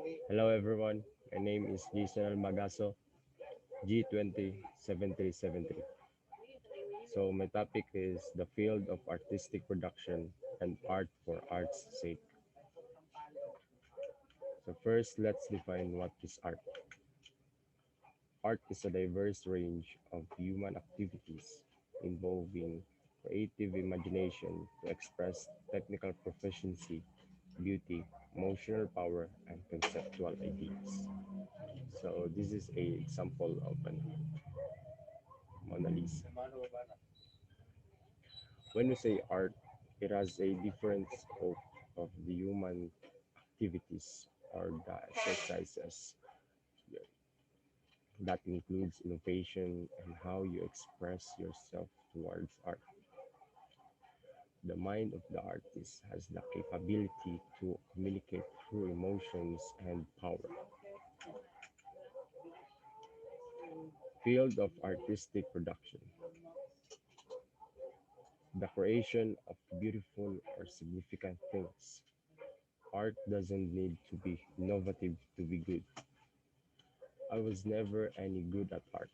Hello everyone, my name is Mag-aso, G20 7373. So my topic is the field of artistic production and art for art's sake. So first, let's define what is art. Art is a diverse range of human activities involving creative imagination to express technical proficiency, beauty, emotional power, and conceptual ideas. So this is a example of an Mona Lisa. When we say art, it has a different scope of the human activities or the exercises that includes innovation and how you express yourself towards art. The mind of the artist has the capability to communicate through emotions and power. Field of artistic production. The creation of beautiful or significant things. Art doesn't need to be innovative to be good. I was never any good at art.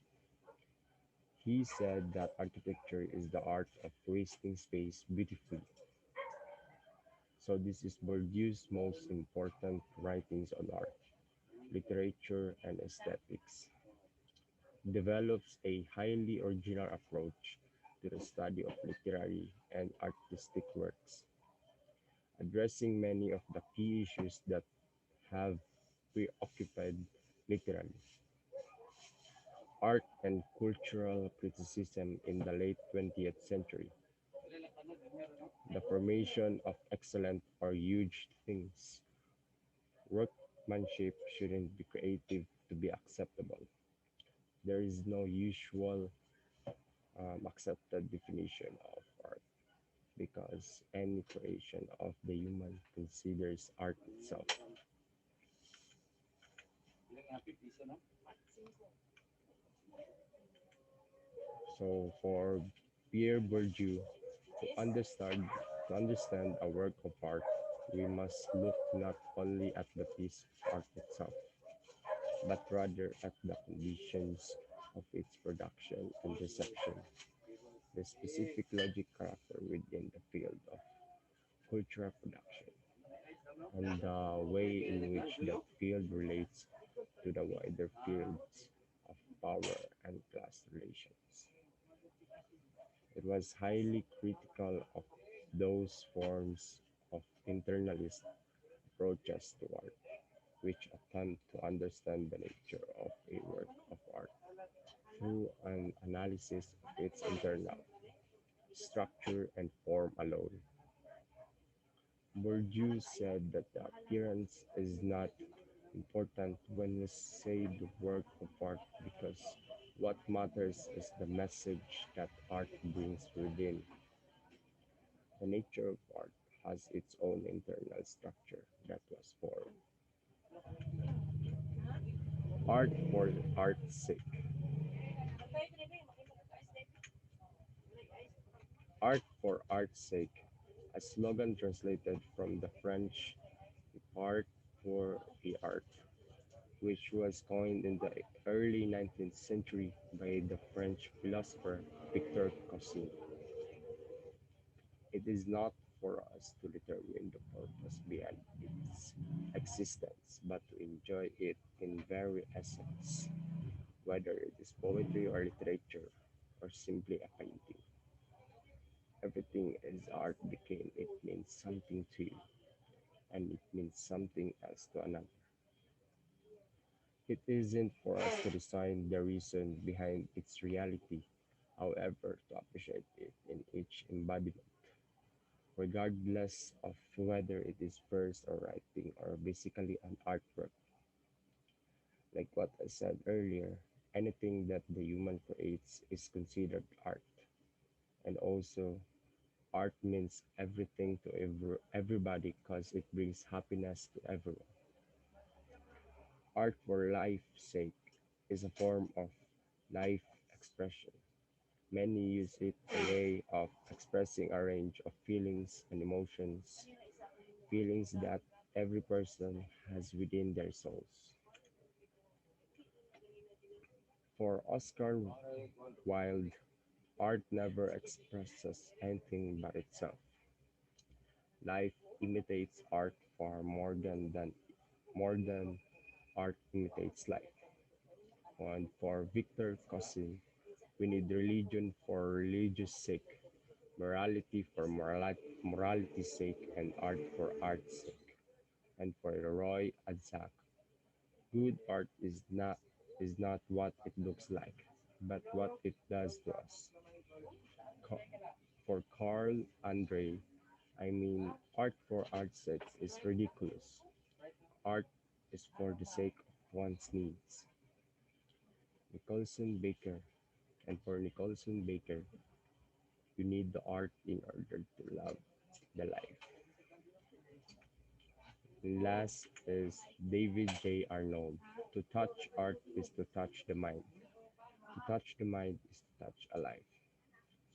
He said that architecture is the art of wasting space beautifully. So this is Bourdieu's most important writings on art, literature, and aesthetics. Develops a highly original approach to the study of literary and artistic works, addressing many of the key issues that have preoccupied literary art and cultural criticism in the late 20th century. The formation of excellent or huge things. Workmanship shouldn't be creative to be acceptable. There is no usual accepted definition of art because any creation of the human considers art itself. So for Pierre Bourdieu, to understand a work of art, we must look not only at the piece of art itself, but rather at the conditions of its production and reception, the specific logic character within the field of cultural production, and the way in which that field relates to the wider fields of power and class relations. It was highly critical of those forms of internalist approaches to art, which attempt to understand the nature of a work of art through an analysis of its internal structure and form alone. Bourdieu said that the appearance is not important when we say the work of art because what matters is the message that art brings within. The nature of art has its own internal structure that was formed. Art for art's sake. Art for art's sake, a slogan translated from the French art for the art, which was coined in the early 19th century by the French philosopher Victor Cousin. It is not for us to determine the purpose behind its existence, but to enjoy it in very essence, whether it is poetry or literature, or simply a painting. Everything is art became it means something to you, and it means something else to another. It isn't for us to design the reason behind its reality, however, to appreciate it in each embodiment, regardless of whether it is verse or writing or basically an artwork. Like what I said earlier, anything that the human creates is considered art. And also, art means everything to everybody because it brings happiness to everyone. Art for life's sake is a form of life expression. Many use it a way of expressing a range of feelings and emotions, feelings that every person has within their souls. For Oscar Wilde, art never expresses anything but itself. Life imitates art far more than art imitates life. And for Victor Cousin, we need religion for religious sake, morality's sake, and art for art's sake. And for Roy Adzak, good art is not what it looks like, but what it does to us. For Carl Andre, I mean, art for art's sake is ridiculous. Art is for the sake of one's needs. Nicholson Baker, and for Nicholson Baker, you need the art in order to love the life. And last is David J. Arnold. To touch art is to touch the mind. To touch the mind is to touch a life.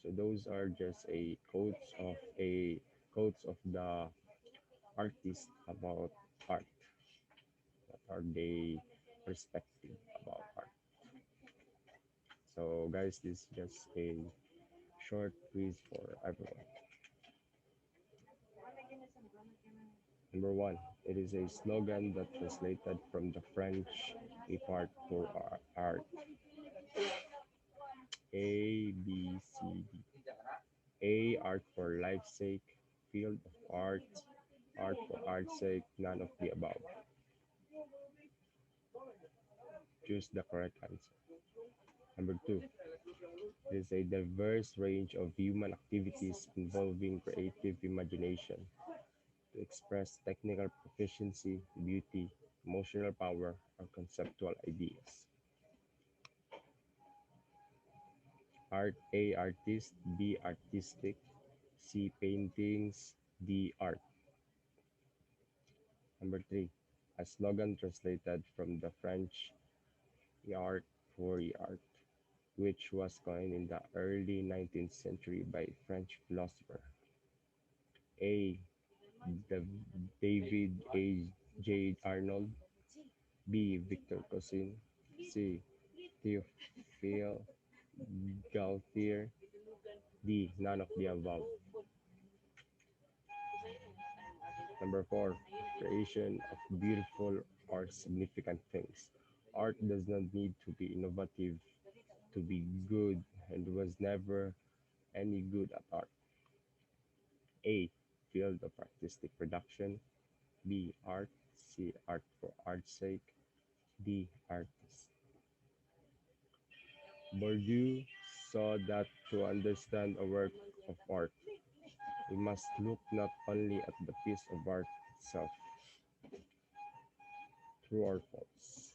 So those are just a quotes of the artist about art. What are they perspective about art? So guys, this is just a short quiz for everyone. Number one, it is a slogan that translated from the French a part for art. A, B, C, D. A, art for life's sake, field of art for art's sake, none of the above. Choose the correct answer. Number two, it is a diverse range of human activities involving creative imagination to express technical proficiency, beauty, emotional power, or conceptual ideas. Art A, artist, B, artistic, C, paintings, D, art. Number three, a slogan translated from the French art for art, which was coined in the early 19th century by French philosopher A. The David A. J. Arnold, B. Victor Cousin, C. Théophile Gautier, D. None of the above. Number four, creation of beautiful or significant things. Art does not need to be innovative to be good and was never any good at art. A. Field of artistic production. B. Art. C. Art for art's sake. D. Artist. Bourdieu saw that to understand a work of art, we must look not only at the piece of art itself, true or false.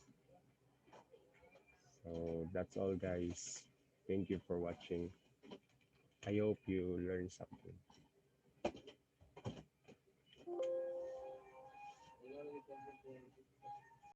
So that's all, guys. Thank you for watching. I hope you learned something.